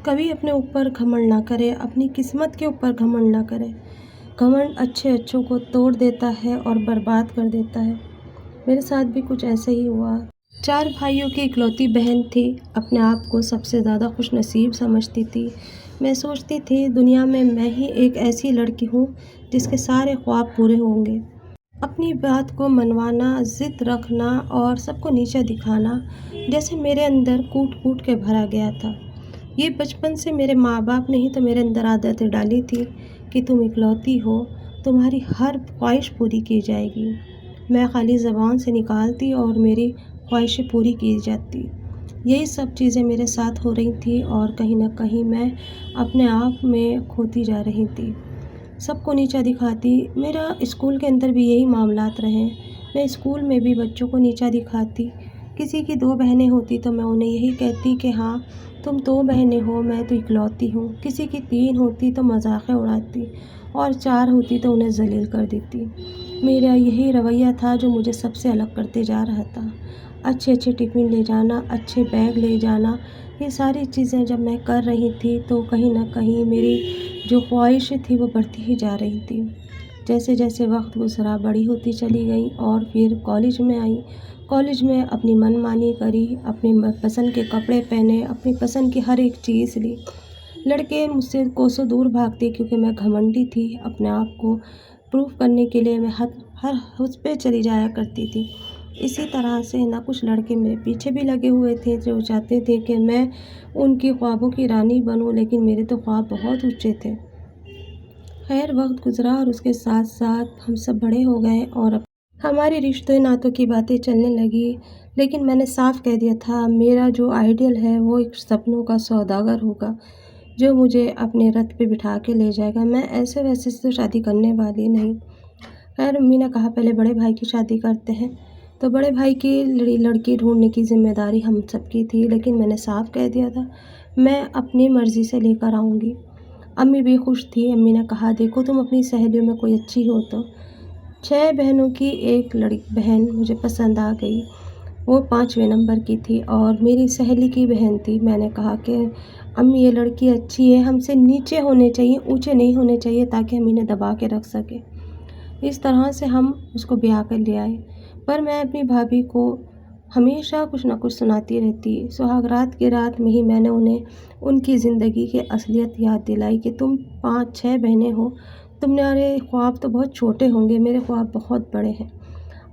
कभी अपने ऊपर घमंड ना करे, अपनी किस्मत के ऊपर घमंड ना करे। घमंड अच्छे अच्छों को तोड़ देता है और बर्बाद कर देता है। मेरे साथ भी कुछ ऐसे ही हुआ। 4 भाइयों की इकलौती बहन थी। अपने आप को सबसे ज़्यादा खुशनसीब समझती थी। मैं सोचती थी दुनिया में मैं ही एक ऐसी लड़की हूँ जिसके सारे ख्वाब पूरे होंगे। अपनी बात को मनवाना, ज़िद रखना और सबको नीचा दिखाना जैसे मेरे अंदर कूट कूट के भरा गया था। ये बचपन से मेरे माँ बाप ने ही तो मेरे अंदर आदतें डाली थी कि तुम इकलौती हो, तुम्हारी हर ख्वाहिश पूरी की जाएगी। मैं खाली ज़बान से निकालती और मेरी ख्वाहिशें पूरी की जाती। यही सब चीज़ें मेरे साथ हो रही थी और कहीं ना कहीं मैं अपने आप में खोती जा रही थी। सबको नीचा दिखाती। मेरा स्कूल के अंदर भी यही मामलात रहे। मैं स्कूल में भी बच्चों को नीचा दिखाती। किसी की 2 बहनें होती तो मैं उन्हें यही कहती कि हाँ, तुम 2 बहनें हो, मैं तो इकलौती हूँ। किसी की 3 होती तो मजाक़ें उड़ाती और 4 होती तो उन्हें ज़लील कर देती। मेरा यही रवैया था जो मुझे सबसे अलग करते जा रहा था। अच्छे अच्छे टिफ़िन ले जाना, अच्छे बैग ले जाना, ये सारी चीज़ें जब मैं कर रही थी तो कहीं न कहीं मेरी जो ख्वाहिशें थी वो बढ़ती ही जा रही थी। जैसे जैसे वक्त गुज़रा, बड़ी होती चली गई और फिर कॉलेज में आई। कॉलेज में अपनी मनमानी करी, अपनी पसंद के कपड़े पहने, अपनी पसंद की हर एक चीज़ ली। लड़के मुझसे कोसों दूर भागते क्योंकि मैं घमंडी थी। अपने आप को प्रूव करने के लिए मैं हर उस पे चली जाया करती थी। इसी तरह से ना कुछ लड़के मेरे पीछे भी लगे हुए थे जो चाहते थे कि मैं उनकी ख्वाबों की रानी बनूं, लेकिन मेरे तो ख्वाब बहुत ऊंचे थे। खैर, वक्त गुजरा और उसके साथ साथ हम सब बड़े हो गए और अब हमारे रिश्ते नातों की बातें चलने लगी। लेकिन मैंने साफ कह दिया था मेरा जो आइडियल है वो एक सपनों का सौदागर होगा जो मुझे अपने रथ पे बिठा के ले जाएगा। मैं ऐसे वैसे से शादी करने वाली नहीं। खैर, अम्मी ने कहा पहले बड़े भाई की शादी करते हैं। तो बड़े भाई की लड़की ढूंढने की जिम्मेदारी हम सबकी थी, लेकिन मैंने साफ कह दिया था मैं अपनी मर्ज़ी से लेकर आऊँगी। अम्मी भी खुश थी। अम्मी ने कहा देखो तुम अपनी सहेलियों में कोई अच्छी हो तो। 6 बहनों की एक बहन मुझे पसंद आ गई। वो 5वें नंबर की थी और मेरी सहेली की बहन थी। मैंने कहा कि अम्मी ये लड़की अच्छी है, हमसे नीचे होने चाहिए, ऊंचे नहीं होने चाहिए ताकि हम इन्हें दबा के रख सकें। इस तरह से हम उसको ब्याह कर ले आए। पर मैं अपनी भाभी को हमेशा कुछ ना कुछ सुनाती रहती। सुहागरात की रात में ही मैंने उन्हें उनकी ज़िंदगी की असलियत याद दिलाई कि तुम 5-6 बहनें हो, तुम्हारे ख्वाब तो बहुत छोटे होंगे, मेरे ख्वाब बहुत बड़े हैं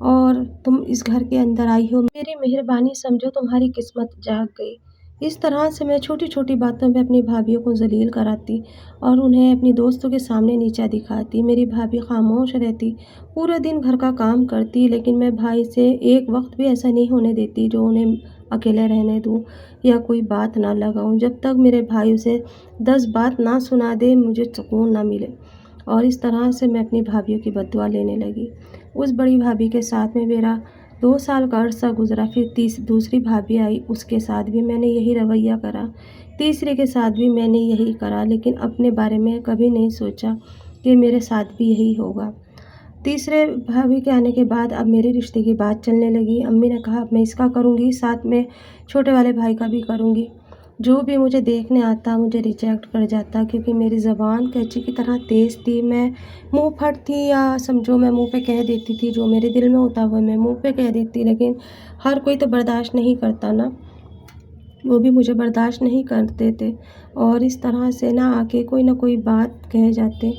और तुम इस घर के अंदर आई हो, मेरी मेहरबानी समझो, तुम्हारी किस्मत जाग गई। इस तरह से मैं छोटी छोटी बातों पे अपनी भाभीयों को जलील कराती और उन्हें अपनी दोस्तों के सामने नीचा दिखाती। मेरी भाभी खामोश रहती, पूरा दिन घर का काम करती, लेकिन मैं भाई से एक वक्त भी ऐसा नहीं होने देती जो उन्हें अकेले रहने दूँ या कोई बात ना लगाऊँ। जब तक मेरे भाई उसे 10 बात ना सुना दे मुझे सुकून ना मिले। और इस तरह से मैं अपनी भाभीयों की बद्दुआ लेने लगी। उस बड़ी भाभी के साथ में मेरा 2 साल का अरसा गुज़रा। फिर दूसरी भाभी आई, उसके साथ भी मैंने यही रवैया करा। तीसरे के साथ भी मैंने यही करा, लेकिन अपने बारे में कभी नहीं सोचा कि मेरे साथ भी यही होगा। तीसरे भाभी के आने के बाद अब मेरे रिश्ते की बात चलने लगी। अम्मी ने कहा अब मैं इसका करूँगी, साथ में छोटे वाले भाई का भी करूँगी। जो भी मुझे देखने आता मुझे रिजेक्ट कर जाता क्योंकि मेरी ज़बान कैंची की तरह तेज़ थी। मैं मुँह फट थी या समझो मैं मुँह पे कह देती थी, जो मेरे दिल में होता वो मैं मुँह पे कह देती, लेकिन हर कोई तो बर्दाश्त नहीं करता ना। वो भी मुझे बर्दाश्त नहीं करते थे और इस तरह से ना आके कोई ना कोई बात कह जाते।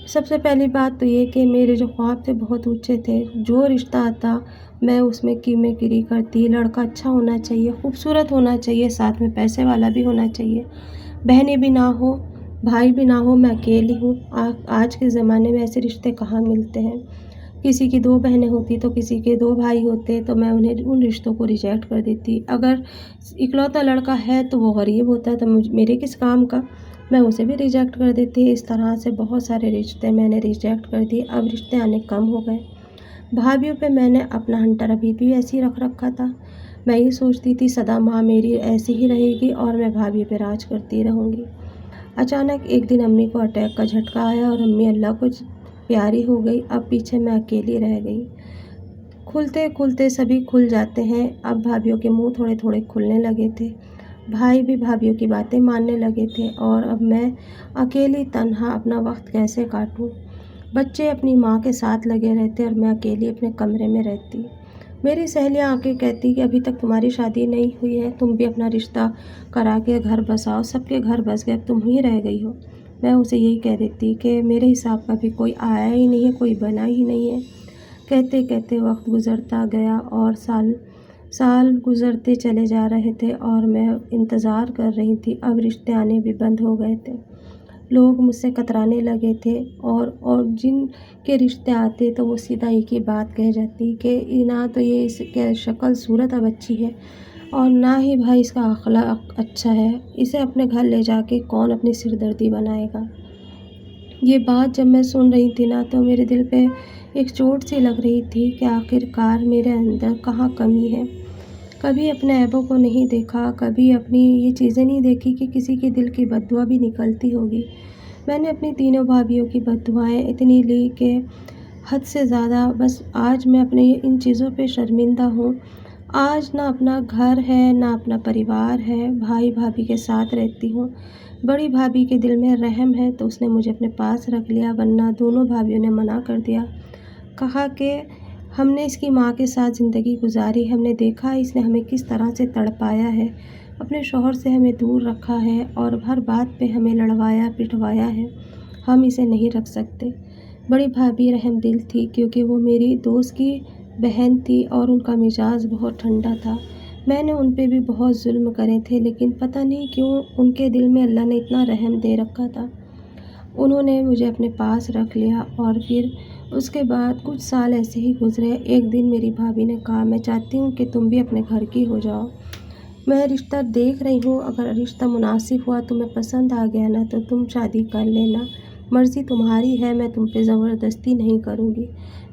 सबसे पहली बात तो ये कि मेरे जो ख्वाब थे बहुत ऊँचे थे। जो रिश्ता आता मैं उसमें कीमे-गिरी करती। लड़का अच्छा होना चाहिए, खूबसूरत होना चाहिए, साथ में पैसे वाला भी होना चाहिए। बहनें भी ना हो, भाई भी ना हो, मैं अकेली हूँ। आज के ज़माने में ऐसे रिश्ते कहाँ मिलते हैं। किसी की 2 बहनें होती तो किसी के 2 भाई होते तो मैं उन्हें उन रिश्तों को रिजेक्ट कर देती। अगर इकलौता लड़का है तो वो गरीब होता तो मेरे किस काम का, मैं उसे भी रिजेक्ट कर देती। इस तरह से बहुत सारे रिश्ते मैंने रिजेक्ट कर दिए। अब रिश्ते आने कम हो गए। भाभीयों पे मैंने अपना हंटर अभी भी ऐसे ही रख रखा था। मैं ये सोचती थी सदा माँ मेरी ऐसी ही रहेगी और मैं भाभी पे राज करती रहूँगी। अचानक एक दिन अम्मी को अटैक का झटका आया और अम्मी अल्लाह को प्यारी हो गई। अब पीछे मैं अकेली रह गई। खुलते खुलते सभी खुल जाते हैं। अब भाभीयों के मुंह थोड़े थोड़े खुलने लगे थे। भाई भी भाभीयों की बातें मानने लगे थे और अब मैं अकेली तन्हा अपना वक्त कैसे काटूं। बच्चे अपनी माँ के साथ लगे रहते और मैं अकेली अपने कमरे में रहती। मेरी सहेलियाँ आके कहती कि अभी तक तुम्हारी शादी नहीं हुई है, तुम भी अपना रिश्ता करा के घर बसाओ, सबके घर बस गए, अब तुम ही रह गई हो। मैं उसे यही कह देती कि मेरे हिसाब का भी कोई आया ही नहीं है, कोई बना ही नहीं है। कहते कहते वक्त गुज़रता गया और साल साल गुज़रते चले जा रहे थे और मैं इंतज़ार कर रही थी। अब रिश्ते आने भी बंद हो गए थे। लोग मुझसे कतराने लगे थे और जिनके रिश्ते आते तो वो सीधा एक ही बात कह जाती कि ना तो ये इसकी शक्ल सूरत अब अच्छी है और ना ही भाई इसका अखलाक अच्छा है, इसे अपने घर ले जाके कौन अपनी सिरदर्दी बनाएगा। ये बात जब मैं सुन रही थी ना तो मेरे दिल पे एक चोट सी लग रही थी कि आखिरकार मेरे अंदर कहाँ कमी है। कभी अपने ऐबों को नहीं देखा, कभी अपनी ये चीज़ें नहीं देखी कि किसी के दिल की बद्दुआ भी निकलती होगी। मैंने अपनी तीनों भाभीयों की बद्दुआएँ इतनी ली कि हद से ज़्यादा। बस आज मैं अपने इन चीज़ों पे शर्मिंदा हूँ। आज ना अपना घर है, ना अपना परिवार है, भाई भाभी के साथ रहती हूँ। बड़ी भाभी के दिल में रहम है तो उसने मुझे अपने पास रख लिया, वरना दोनों भाभीयों ने मना कर दिया। कहा कि हमने इसकी माँ के साथ ज़िंदगी गुजारी, हमने देखा इसने हमें किस तरह से तड़पाया है, अपने शौहर से हमें दूर रखा है और हर बात पे हमें लड़वाया पिटवाया है। हम इसे नहीं रख सकते। बड़ी भाभी रहम दिल थी क्योंकि वो मेरी दोस्त की बहन थी और उनका मिजाज बहुत ठंडा था। मैंने उन पे भी बहुत जुल्म करे थे, लेकिन पता नहीं क्यों उनके दिल में अल्लाह ने इतना रहम दे रखा था। उन्होंने मुझे अपने पास रख लिया और फिर उसके बाद कुछ साल ऐसे ही गुजरे। एक दिन मेरी भाभी ने कहा, मैं चाहती हूँ कि तुम भी अपने घर की हो जाओ। मैं रिश्ता देख रही हूँ, अगर रिश्ता मुनासिब हुआ, तुम्हें पसंद आ गया ना तो तुम शादी कर लेना, मर्ज़ी तुम्हारी है, मैं तुम पे ज़बरदस्ती नहीं करूँगी।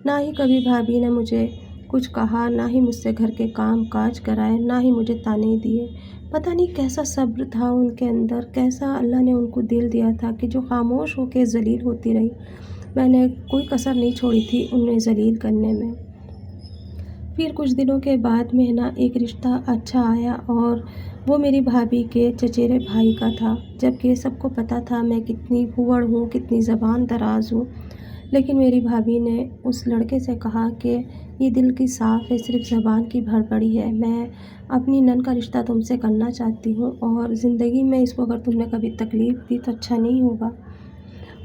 ना ही कभी भाभी ने मुझे कुछ कहा, ना ही मुझसे घर के काम काज कराए, ना ही मुझे ताने दिए। पता नहीं कैसा सब्र था उनके अंदर, कैसा अल्लाह ने उनको दिल दिया था कि जो खामोश होकर ज़लील होती रही। मैंने कोई कसर नहीं छोड़ी थी उन्हें ज़लील करने में। फिर कुछ दिनों के बाद में ना एक रिश्ता अच्छा आया और वो मेरी भाभी के चचेरे भाई का था। जबकि सबको पता था मैं कितनी भूअड़ हूँ, कितनी ज़बान दराज़ हूँ, लेकिन मेरी भाभी ने उस लड़के से कहा कि ये दिल की साफ़ है, सिर्फ़ ज़बान की भड़बड़ी है। मैं अपनी नन का रिश्ता तुमसे करना चाहती हूँ और ज़िंदगी में इसको अगर तुमने कभी तकलीफ़ दी तो अच्छा नहीं होगा।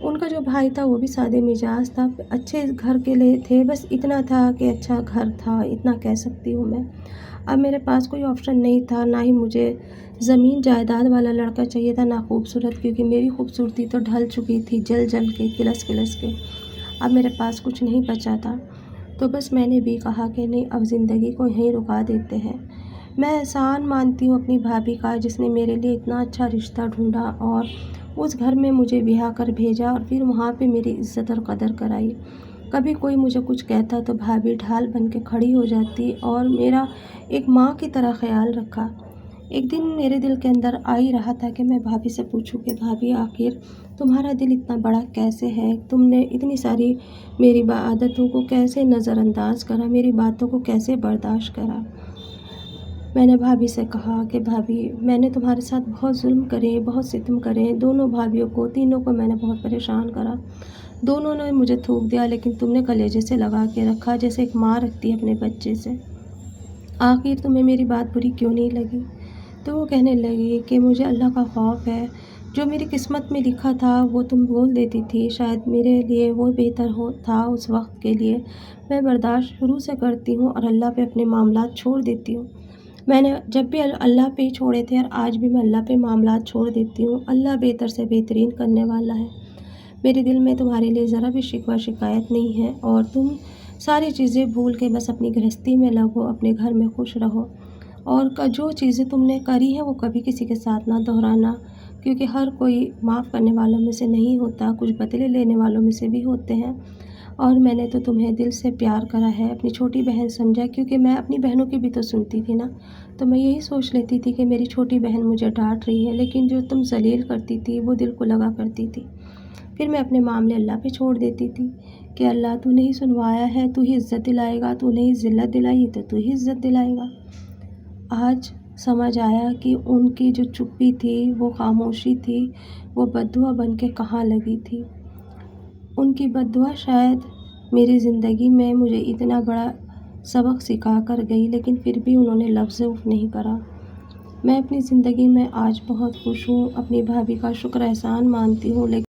उनका जो भाई था वो भी सादे मिजाज था, अच्छे घर के लिए थे, बस इतना था कि अच्छा घर था, इतना कह सकती हूँ मैं। अब मेरे पास कोई ऑप्शन नहीं था, ना ही मुझे ज़मीन जायदाद वाला लड़का चाहिए था, ना खूबसूरत, क्योंकि मेरी खूबसूरती तो ढल चुकी थी जल जल के, किलस किलस के। अब मेरे पास कुछ नहीं बचा था, तो बस मैंने भी कहा कि नहीं, अब ज़िंदगी को यहीं रुका देते हैं। मैं एहसान मानती हूँ अपनी भाभी का जिसने मेरे लिए इतना अच्छा रिश्ता ढूँढा और उस घर में मुझे ब्याह कर भेजा और फिर वहाँ पे मेरी इज़्ज़त और कदर कराई। कभी कोई मुझे कुछ कहता तो भाभी ढाल बन के खड़ी हो जाती और मेरा एक माँ की तरह ख़्याल रखा। एक दिन मेरे दिल के अंदर आ ही रहा था कि मैं भाभी से पूछूं कि भाभी आखिर तुम्हारा दिल इतना बड़ा कैसे है? तुमने इतनी सारी मेरी आदतों को कैसे नज़रअंदाज करा, मेरी बातों को कैसे बर्दाश्त करा? मैंने भाभी से कहा कि भाभी, मैंने तुम्हारे साथ बहुत जुल्म करे, बहुत सितम करे, दोनों भाभीयों को, तीनों को मैंने बहुत परेशान करा। दोनों ने मुझे थूक दिया, लेकिन तुमने कलेजे से लगा के रखा जैसे एक माँ रखती है अपने बच्चे से। आखिर तुम्हें मेरी बात बुरी क्यों नहीं लगी? तो वो कहने लगी कि मुझे अल्लाह का खौफ है, जो मेरी किस्मत में लिखा था वो तुम बोल देती थी, शायद मेरे लिए वो बेहतर हो था उस वक्त के लिए। मैं बर्दाश्त शुरू से करती हूँ और अल्लाह पे अपने मामलात छोड़ देती हूँ। मैंने जब भी अल्लाह पे ही छोड़े थे और आज भी मैं अल्लाह पे मामलात छोड़ देती हूँ। अल्लाह बेहतर से बेहतरीन करने वाला है। मेरे दिल में तुम्हारे लिए ज़रा भी शिकवा शिकायत नहीं है और तुम सारी चीज़ें भूल के बस अपनी गृहस्थी में लगो, अपने घर में खुश रहो और जो चीज़ें तुमने करी हैं वो कभी किसी के साथ ना दोहराना, क्योंकि हर कोई माफ़ करने वालों में से नहीं होता, कुछ बदले लेने वालों में से भी होते हैं। और मैंने तो तुम्हें दिल से प्यार करा है, अपनी छोटी बहन समझा, क्योंकि मैं अपनी बहनों की भी तो सुनती थी ना। तो मैं यही सोच लेती थी कि मेरी छोटी बहन मुझे डांट रही है, लेकिन जो तुम जलील करती थी वो दिल को लगा करती थी। फिर मैं अपने मामले अल्लाह पे छोड़ देती थी कि अल्लाह, तूने ही सुनवाया है, तू ही इज़्ज़त दिलाएगा, तूने ही ज़िल्लत दिलाई तो तू ही इज़्ज़त दिलाएगा। आज سمجھ آیا کہ ان کی جو چپی تھی، وہ خاموشی تھی، وہ بددعا بن کے کہاں لگی تھی۔ ان کی بددعا شاید میری زندگی میں مجھے اتنا بڑا سبق سکھا کر گئی، لیکن پھر بھی انہوں نے لفظ اف نہیں کرا۔ میں اپنی زندگی میں آج بہت خوش ہوں، اپنی بھابھی کا شکر احسان مانتی ہوں، لیکن